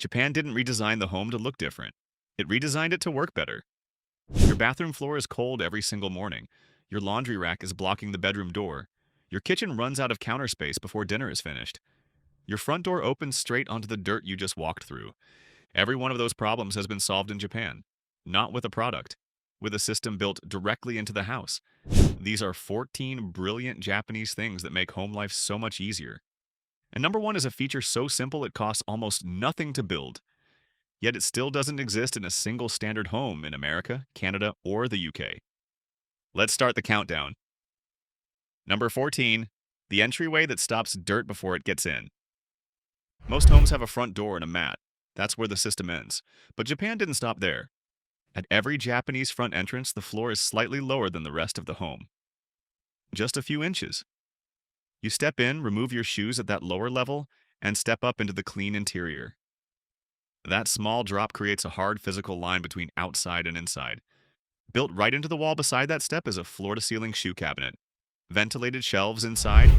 Japan didn't redesign the home to look different. It redesigned it to work better. Your bathroom floor is cold every single morning. Your laundry rack is blocking the bedroom door. Your kitchen runs out of counter space before dinner is finished. Your front door opens straight onto the dirt you just walked through. Every one of those problems has been solved in Japan. Not with a product, with a system built directly into the house. These are 14 brilliant Japanese things that make home life so much easier. And number one is a feature so simple it costs almost nothing to build. Yet it still doesn't exist in a single standard home in America, Canada, or the UK. Let's start the countdown. Number 14, the entryway that stops dirt before it gets in. Most homes have a front door and a mat. That's where the system ends. But Japan didn't stop there. At every Japanese front entrance, the floor is slightly lower than the rest of the home. Just a few inches. You step in, remove your shoes at that lower level, and step up into the clean interior. That small drop creates a hard physical line between outside and inside. Built right into the wall beside that step is a floor-to-ceiling shoe cabinet. Ventilated shelves inside,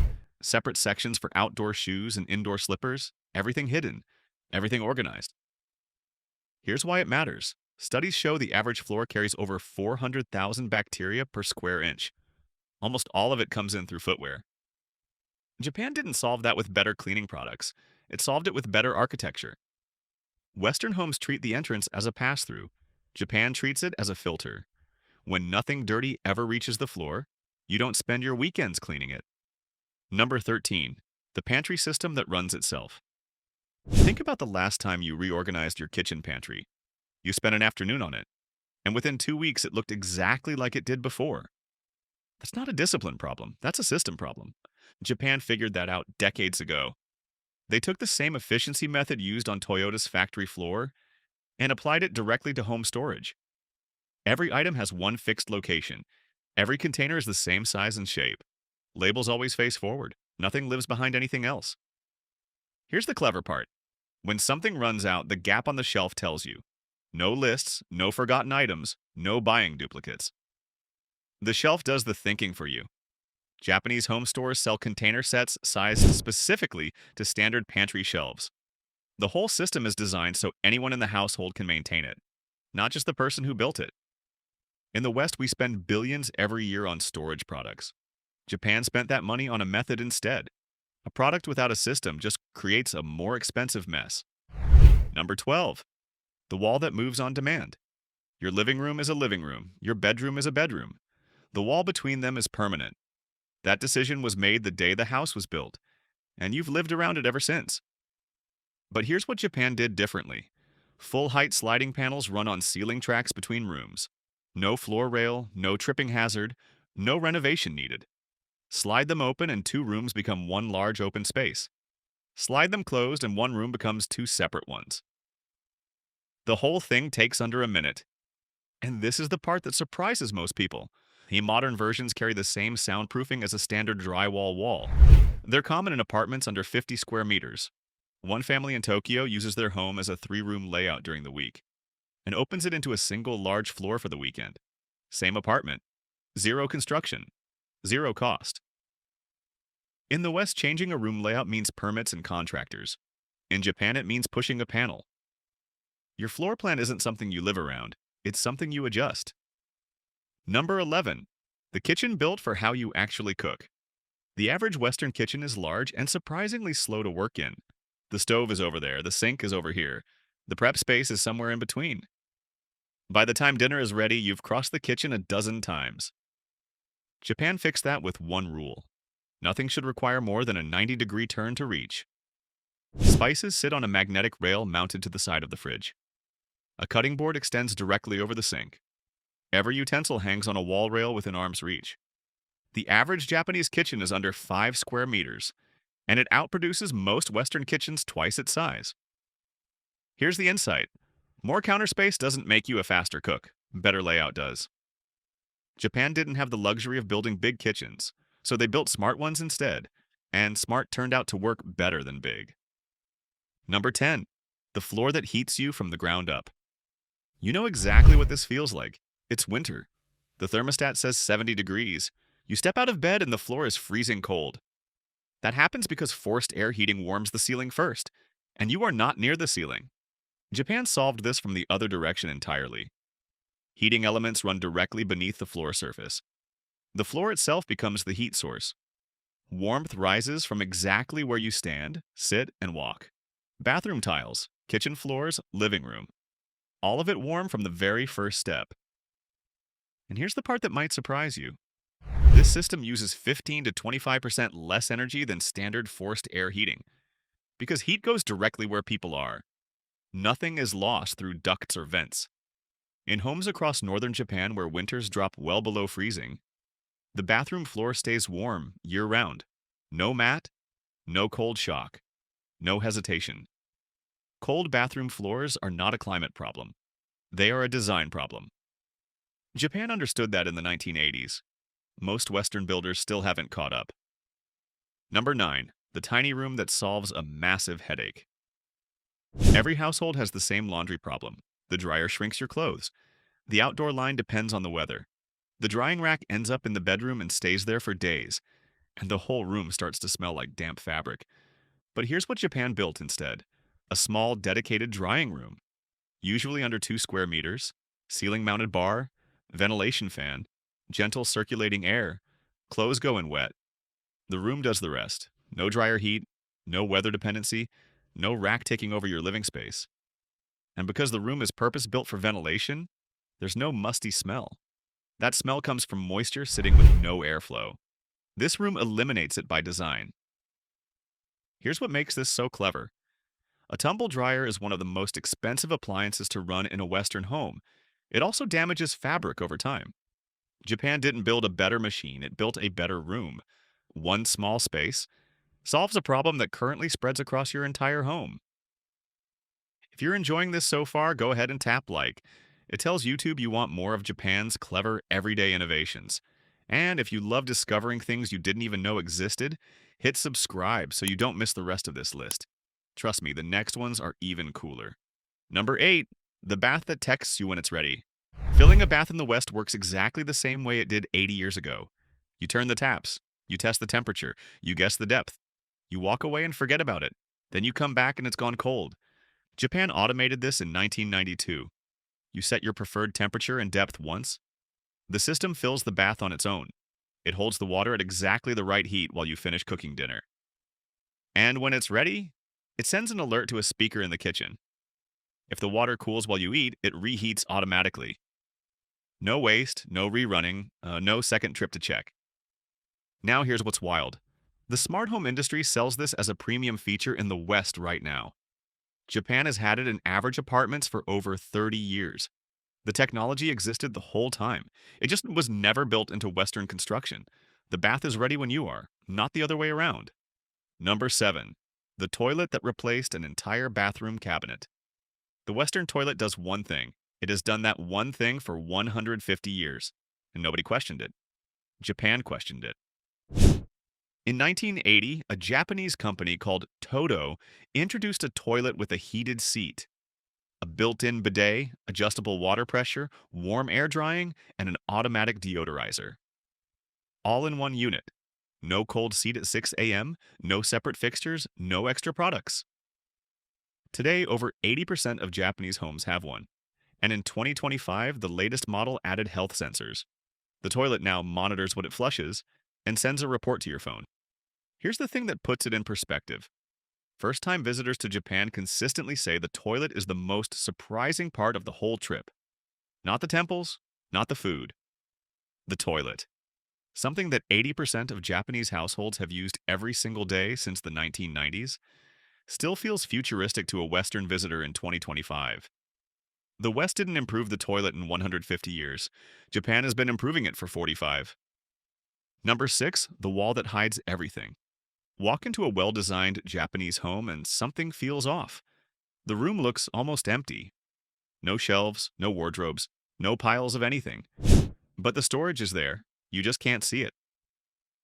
separate sections for outdoor shoes and indoor slippers, everything hidden, everything organized. Here's why it matters. Studies show the average floor carries over 400,000 bacteria per square inch. Almost all of it comes in through footwear. Japan didn't solve that with better cleaning products. It solved it with better architecture. Western homes treat the entrance as a pass-through. Japan treats it as a filter. When nothing dirty ever reaches the floor, you don't spend your weekends cleaning it. Number 13, the pantry system that runs itself. Think about the last time you reorganized your kitchen pantry. You spent an afternoon on it, and within 2 weeks it looked exactly like it did before. That's not a discipline problem, that's a system problem. Japan figured that out decades ago. They took the same efficiency method used on Toyota's factory floor and applied it directly to home storage. Every item has one fixed location. Every container is the same size and shape. Labels always face forward. Nothing lives behind anything else. Here's the clever part. When something runs out, the gap on the shelf tells you. No lists, no forgotten items, no buying duplicates. The shelf does the thinking for you. Japanese home stores sell container sets sized specifically to standard pantry shelves. The whole system is designed so anyone in the household can maintain it, not just the person who built it. In the West, we spend billions every year on storage products. Japan spent that money on a method instead. A product without a system just creates a more expensive mess. Number 12, the wall that moves on demand. Your living room is a living room. Your bedroom is a bedroom. The wall between them is permanent. That decision was made the day the house was built, and you've lived around it ever since. But here's what Japan did differently. Full-height sliding panels run on ceiling tracks between rooms. No floor rail, no tripping hazard, no renovation needed. Slide them open and 2 rooms become one large open space. Slide them closed and 1 room becomes 2 separate ones. The whole thing takes under a minute. And this is the part that surprises most people. The modern versions carry the same soundproofing as a standard drywall wall. They're common in apartments under 50 square meters. One family in Tokyo uses their home as a 3-room layout during the week and opens it into a single large floor for the weekend. Same apartment. Zero construction. Zero cost. In the West, changing a room layout means permits and contractors. In Japan, it means pushing a panel. Your floor plan isn't something you live around. It's something you adjust. Number 11, the kitchen built for how you actually cook. The average Western kitchen is large and surprisingly slow to work in. The stove is over there, the sink is over here. The prep space is somewhere in between. By the time dinner is ready, you've crossed the kitchen a dozen times. Japan fixed that with one rule. Nothing should require more than a 90-degree turn to reach. Spices sit on a magnetic rail mounted to the side of the fridge. A cutting board extends directly over the sink. Every utensil hangs on a wall rail within arm's reach. The average Japanese kitchen is under 5 square meters, and it outproduces most Western kitchens twice its size. Here's the insight. More counter space doesn't make you a faster cook. Better layout does. Japan didn't have the luxury of building big kitchens, so they built smart ones instead, and smart turned out to work better than big. Number 10, the floor that heats you from the ground up. You know exactly what this feels like. It's winter. The thermostat says 70 degrees. You step out of bed and the floor is freezing cold. That happens because forced air heating warms the ceiling first, and you are not near the ceiling. Japan solved this from the other direction entirely. Heating elements run directly beneath the floor surface. The floor itself becomes the heat source. Warmth rises from exactly where you stand, sit, and walk. Bathroom tiles, kitchen floors, living room. All of it warm from the very first step. And here's the part that might surprise you. This system uses 15 to 25% less energy than standard forced air heating, because heat goes directly where people are. Nothing is lost through ducts or vents. In homes across northern Japan where winters drop well below freezing, the bathroom floor stays warm year-round. No mat, no cold shock, no hesitation. Cold bathroom floors are not a climate problem. They are a design problem. Japan understood that in the 1980s. Most Western builders still haven't caught up. Number 9. The tiny room that solves a massive headache. Every household has the same laundry problem. The dryer shrinks your clothes. The outdoor line depends on the weather. The drying rack ends up in the bedroom and stays there for days, and the whole room starts to smell like damp fabric. But here's what Japan built instead. A small, dedicated drying room, usually under 2 square meters, ceiling-mounted bar, ventilation fan, gentle circulating air, clothes go in wet. The room does the rest. No dryer heat, no weather dependency, no rack taking over your living space. And because the room is purpose-built for ventilation, there's no musty smell. That smell comes from moisture sitting with no airflow. This room eliminates it by design. Here's what makes this so clever. A tumble dryer is one of the most expensive appliances to run in a Western home. It also damages fabric over time. Japan didn't build a better machine, it built a better room. One small space solves a problem that currently spreads across your entire home. If you're enjoying this so far, go ahead and tap like. It tells YouTube you want more of Japan's clever, everyday innovations. And if you love discovering things you didn't even know existed, hit subscribe so you don't miss the rest of this list. Trust me, the next ones are even cooler. Number 8. The bath that texts you when it's ready. Filling a bath in the West works exactly the same way it did 80 years ago. You turn the taps, you test the temperature, you guess the depth. You walk away and forget about it. Then you come back and it's gone cold. Japan automated this in 1992. You set your preferred temperature and depth once. The system fills the bath on its own. It holds the water at exactly the right heat while you finish cooking dinner. And when it's ready, it sends an alert to a speaker in the kitchen. If the water cools while you eat, it reheats automatically. No waste, no rerunning, no second trip to check. Now here's what's wild. The smart home industry sells this as a premium feature in the West right now. Japan has had it in average apartments for over 30 years. The technology existed the whole time. It just was never built into Western construction. The bath is ready when you are, not the other way around. Number 7. The toilet that replaced an entire bathroom cabinet. The Western toilet does one thing. It has done that one thing for 150 years, and nobody questioned it. Japan questioned it. In 1980, a Japanese company called Toto introduced a toilet with a heated seat, a built-in bidet, adjustable water pressure, warm air drying, and an automatic deodorizer. All in one unit. No cold seat at 6 a.m., no separate fixtures, no extra products. Today, over 80% of Japanese homes have one. And in 2025, the latest model added health sensors. The toilet now monitors what it flushes and sends a report to your phone. Here's the thing that puts it in perspective. First-time visitors to Japan consistently say the toilet is the most surprising part of the whole trip. Not the temples, not the food. The toilet. Something that 80% of Japanese households have used every single day since the 1990s, still feels futuristic to a Western visitor in 2025. The West didn't improve the toilet in 150 years. Japan has been improving it for 45. Number 6, the wall that hides everything. Walk into a well-designed Japanese home and something feels off. The room looks almost empty. No shelves, no wardrobes, no piles of anything. But the storage is there. You just can't see it.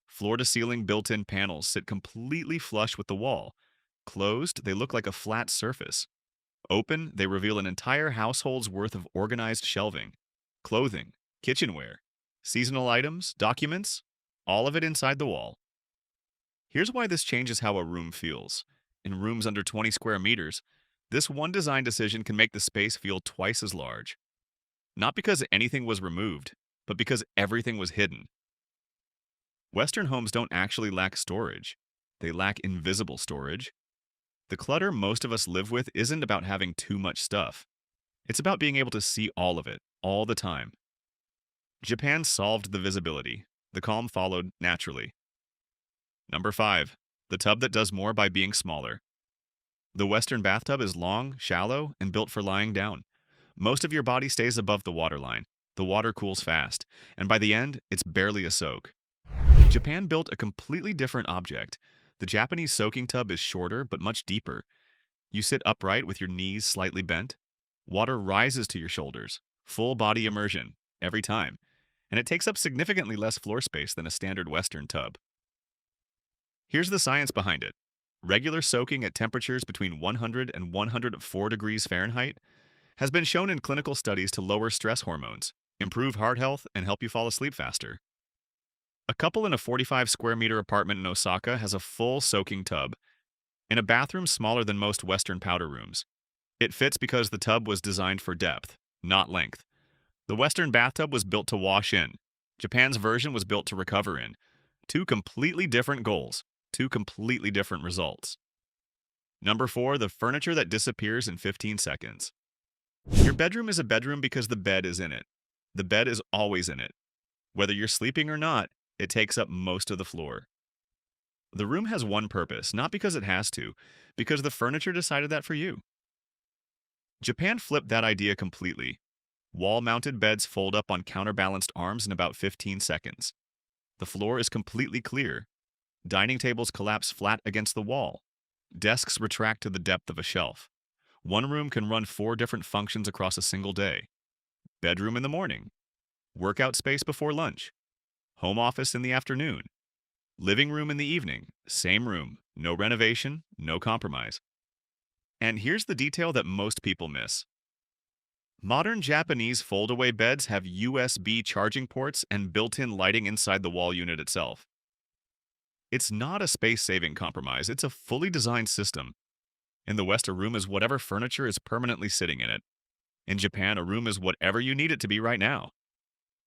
Floor-to-ceiling built-in panels sit completely flush with the wall. Closed, they look like a flat surface. Open, they reveal an entire household's worth of organized shelving, clothing, kitchenware, seasonal items, documents, all of it inside the wall. Here's why this changes how a room feels. In rooms under 20 square meters, This one design decision can make the space feel twice as large. Not because anything was removed, but because everything was hidden. Western homes don't actually lack storage. They lack invisible storage. The clutter most of us live with isn't about having too much stuff. It's about being able to see all of it, all the time. Japan solved the visibility. The calm followed naturally. Number 5. The tub that does more by being smaller. The Western bathtub is long, shallow, and built for lying down. Most of your body stays above the waterline. The water cools fast, and by the end, it's barely a soak. Japan built a completely different object. The Japanese soaking tub is shorter but much deeper. You sit upright with your knees slightly bent. Water rises to your shoulders. Full body immersion, every time. And it takes up significantly less floor space than a standard Western tub. Here's the science behind it. Regular soaking at temperatures between 100 and 104 degrees Fahrenheit has been shown in clinical studies to lower stress hormones, improve heart health, and help you fall asleep faster. A couple in a 45 square meter apartment in Osaka has a full soaking tub in a bathroom smaller than most Western powder rooms. It fits because the tub was designed for depth, not length. The Western bathtub was built to wash in. Japan's version was built to recover in. Two completely different goals, two completely different results. Number 4, the furniture that disappears in 15 seconds. Your bedroom is a bedroom because the bed is in it. The bed is always in it. Whether you're sleeping or not, it takes up most of the floor. The room has one purpose, not because it has to, because the furniture decided that for you. Japan flipped that idea completely. Wall-mounted beds fold up on counterbalanced arms in about 15 seconds. The floor is completely clear. Dining tables collapse flat against the wall. Desks retract to the depth of a shelf. One room can run 4 different functions across a single day. Bedroom in the morning. Workout space before lunch. Home office in the afternoon. Living room in the evening. Same room. No renovation, no compromise. And here's the detail that most people miss. Modern Japanese fold-away beds have USB charging ports and built-in lighting inside the wall unit itself. It's not a space-saving compromise, it's a fully designed system. In the West, a room is whatever furniture is permanently sitting in it. In Japan, a room is whatever you need it to be right now.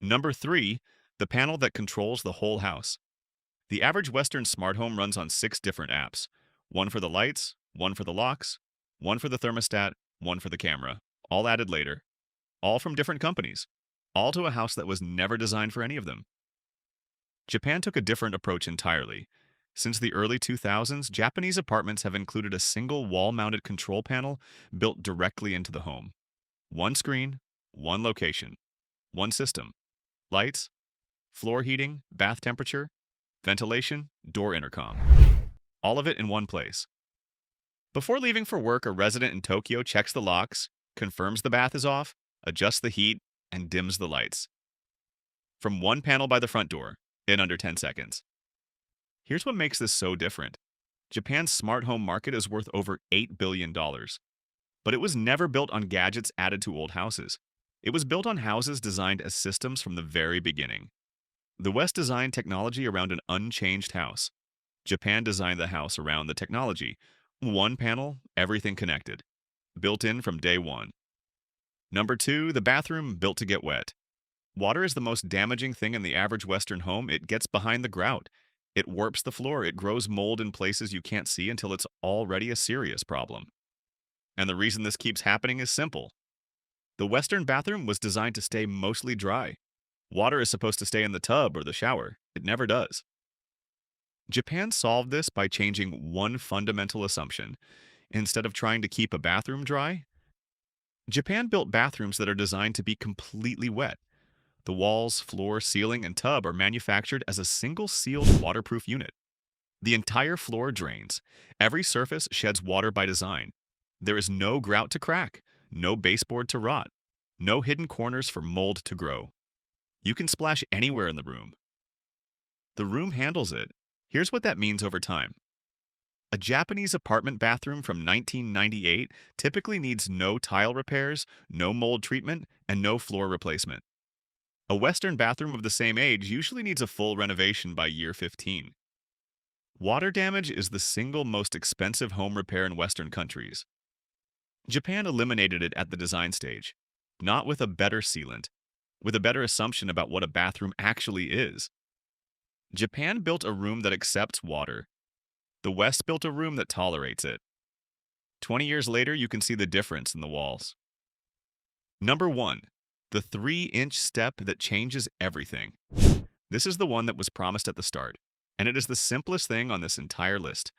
Number 3, the panel that controls the whole house. The average Western smart home runs on 6 different apps. One for the lights, one for the locks, one for the thermostat, one for the camera. All added later. All from different companies. All to a house that was never designed for any of them. Japan took a different approach entirely. Since the early 2000s, Japanese apartments have included a single wall-mounted control panel built directly into the home. One screen, one location, one system. Lights, floor heating, bath temperature, ventilation, door intercom. All of it in one place. Before leaving for work, a resident in Tokyo checks the locks, confirms the bath is off, adjusts the heat, and dims the lights. From one panel by the front door, in under 10 seconds. Here's what makes this so different. Japan's smart home market is worth over $8 billion. But it was never built on gadgets added to old houses. It was built on houses designed as systems from the very beginning. The West designed technology around an unchanged house. Japan designed the house around the technology. One panel, everything connected. Built in from day one. Number 2, the bathroom built to get wet. Water is the most damaging thing in the average Western home. It gets behind the grout. It warps the floor. It grows mold in places you can't see until it's already a serious problem. And the reason this keeps happening is simple. The Western bathroom was designed to stay mostly dry. Water is supposed to stay in the tub or the shower. It never does. Japan solved this by changing one fundamental assumption. Instead of trying to keep a bathroom dry, Japan built bathrooms that are designed to be completely wet. The walls, floor, ceiling, and tub are manufactured as a single sealed waterproof unit. The entire floor drains. Every surface sheds water by design. There is no grout to crack, no baseboard to rot, no hidden corners for mold to grow. You can splash anywhere in the room. The room handles it. Here's what that means over time. A Japanese apartment bathroom from 1998 typically needs no tile repairs, no mold treatment, and no floor replacement. A Western bathroom of the same age usually needs a full renovation by year 15. Water damage is the single most expensive home repair in Western countries. Japan eliminated it at the design stage, not with a better sealant, with a better assumption about what a bathroom actually is. Japan built a room that accepts water. The West built a room that tolerates it. 20 years later, you can see the difference in the walls. Number 1. The 3-inch step that changes everything. This is the one that was promised at the start, and it is the simplest thing on this entire list.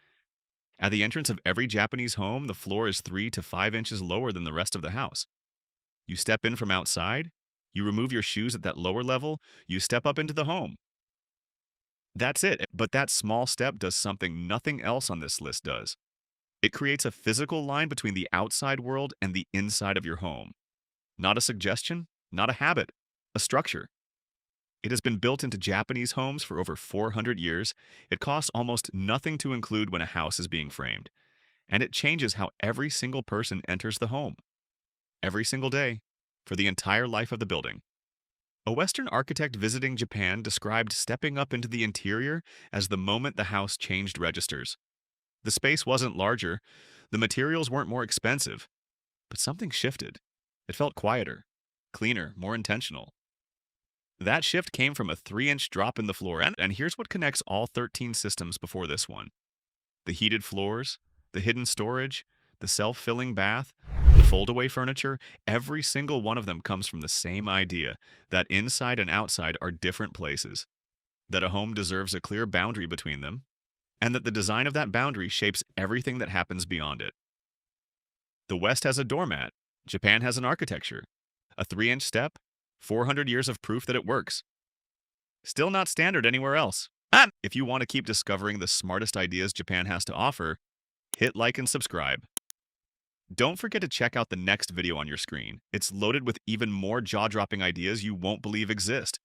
At the entrance of every Japanese home, the floor is 3 to 5 inches lower than the rest of the house. You step in from outside, you remove your shoes at that lower level, you step up into the home. That's it, but that small step does something nothing else on this list does. It creates a physical line between the outside world and the inside of your home. Not a suggestion, not a habit, a structure. It has been built into Japanese homes for over 400 years. It costs almost nothing to include when a house is being framed, and it changes how every single person enters the home. Every single day, for the entire life of the building. A Western architect visiting Japan described stepping up into the interior as the moment the house changed registers. The space wasn't larger, the materials weren't more expensive, but something shifted. It felt quieter, cleaner, more intentional. That shift came from a 3-inch drop in the floor, and here's what connects all 13 systems before this one. The heated floors, the hidden storage, the self-filling bath, the fold-away furniture, every single one of them comes from the same idea, that inside and outside are different places, that a home deserves a clear boundary between them, and that the design of that boundary shapes everything that happens beyond it. The West has a doormat, Japan has an architecture, a 3-inch step, 400 years of proof that it works. Still not standard anywhere else. If you want to keep discovering the smartest ideas Japan has to offer, hit like and subscribe. Don't forget to check out the next video on your screen. It's loaded with even more jaw-dropping ideas you won't believe exist.